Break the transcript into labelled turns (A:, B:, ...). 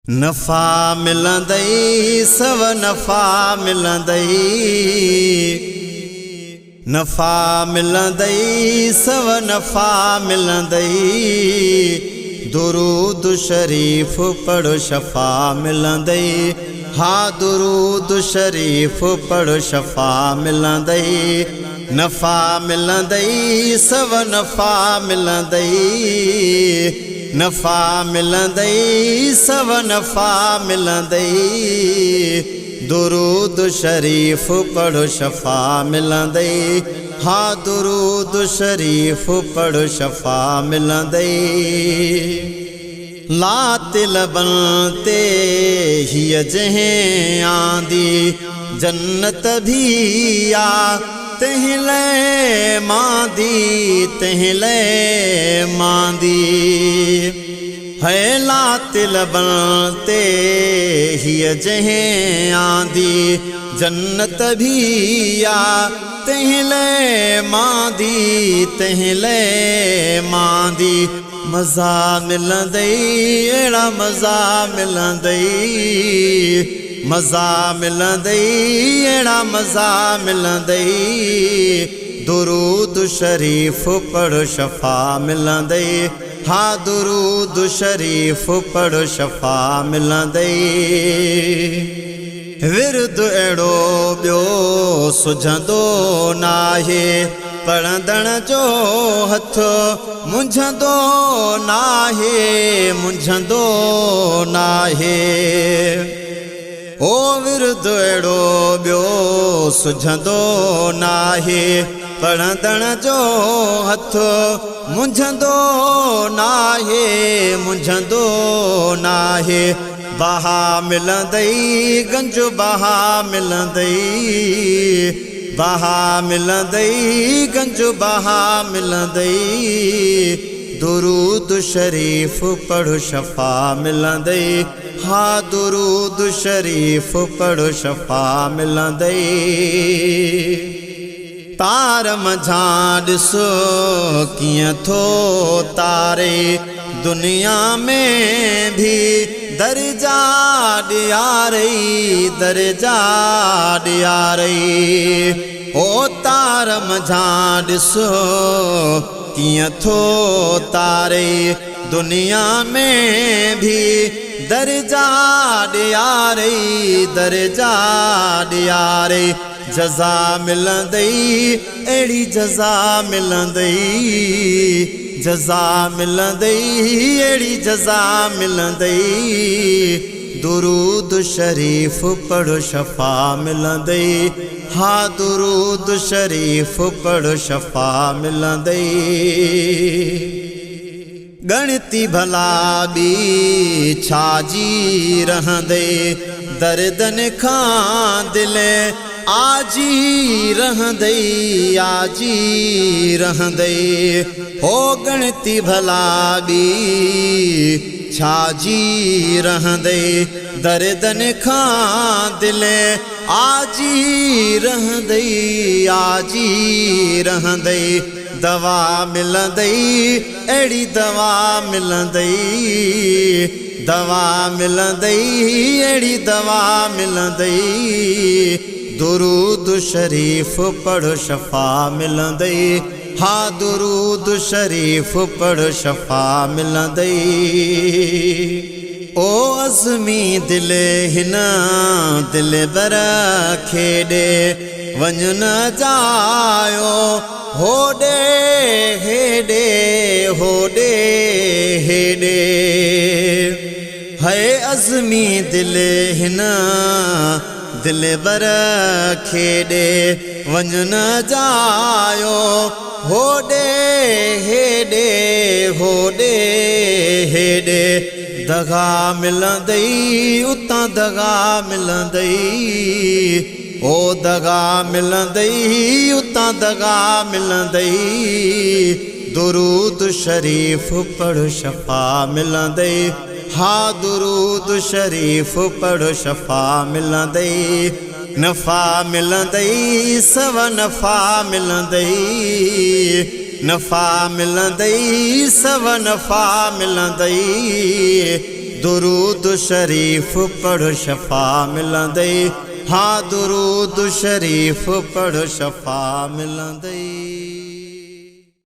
A: नफ़ा मिलंदई सव नफ़ा मिलंदई, नफ़ा मिलंदई सव नफ़ा मिलंदई। दुरूद शरीफ पढ़ो शफ़ा मिलंदई, हा दुरूद शरीफ पढ़ो शफ़ा मिलंदई। नफ़ा मिलंदई सव नफ़ा मिलंदई, नफ़ा मिलंदई सव नफ़ा मिलंदई। दुरूद शरीफ पढ़ो शफ़ा मिलंदई, हा दुरूद शरीफ पढ़ो शफ़ा मिलंदई। लातिल बनते हिय जहें आंदी जन्नत भी आ, तहिले मांदी तहिले मांदी। है लातिल बनते हिय जहें आंदी जन्नत भी आ, तहिले मांदी तहिले मांदी। मज़ा मिलंदई अहिड़ा मज़ा मिलंदई, मज़ा मिलंदई अहिड़ा मज़ा मिलंदई। दुरूद शरीफ पढ़ो शफ़ा मिलंदई, हा दुरूद शरीफ पढ़ो शफ़ा मिलंदई। विर्द अहिड़ो ॿियो सुझंदो नाहे, पढ़ंदड़ जो हथ मुंझंदो नाहे मुंझंदो नाहे। ओ विर्द अहिड़ो ॿियो सुझंदो नाहे, पढ़ंदड़ जो हथ मुंझंदो नाहे मुंझंदो नाहे। बहा मिलंदई गंज बहा मिलंदई, बहा मिलंदई गंज बहा मिलंदई। दुरूद शरीफ पढ़ो शफ़ा मिलंदई, हा दुरूद शरीफ पढ़ो शफ़ा मिलंदई। तार मंझां ॾिसो कीअं थो तारे, दुनिया में भी दर्जा ॾियारई दर्जा ॾियारई। ओ तार मंझां ॾिसो कीअं थो तारे, दुनिया में भी दर्जा ॾियारई दर्जा ॾियारई। जज़ा मिलंदई अहिड़ी जज़ा मिलंदई, जज़ा मिलंदई अहिड़ी जज़ा मिलंदई। दुरूद शरीफ पढ़ो शफ़ा मिलंदई, हा दुरूद शरीफ पढ़ो शफ़ा मिलंदई। गणती भला बी छाजी रहंदई, दर्दन खां दिले आजी रहंदई आजी रहंदई। हो गणती भला बी छाजी रहंदई, दर्दन खां दिले आजी रहंदई आजी रहंदई। दवा मिलंदई अहिड़ी दवा मिलंदई, दवा मिलंदई अहिड़ी दवा मिलंदई। दुरूद शरीफ पढ़ो शफ़ा मिलंदई, हा दुरूद शरीफ पढ़ो शफ़ा मिलंदई। ओ अज़मी दिले हिन दिल बर खेॾे, वञ न जायो होॾे हेॾे होॾे हेॾे। है अज़मी दिल हिन दिल बर खेॾे, वञ न जायो होॾे हेॾे होॾे हेॾे। दगा मिलंदई उतां दगा मिलंदई, ओ दगा मिलंदई उतां दगा मिलंदई। दुरूद शरीफ पढ़ो शफ़ा मिलंदई, हा दुरूद शरीफ पढ़ो शफ़ा मिलंदई। नफ़ा मिलंदई सव नफ़ा मिलंदई, नफ़ा मिलंदई सव नफ़ा मिलंदई। दुरूद शरीफ पढ़ शफा मिलंदई। हाँ दुरूद शरीफ पढ़ शफा मिलंदई।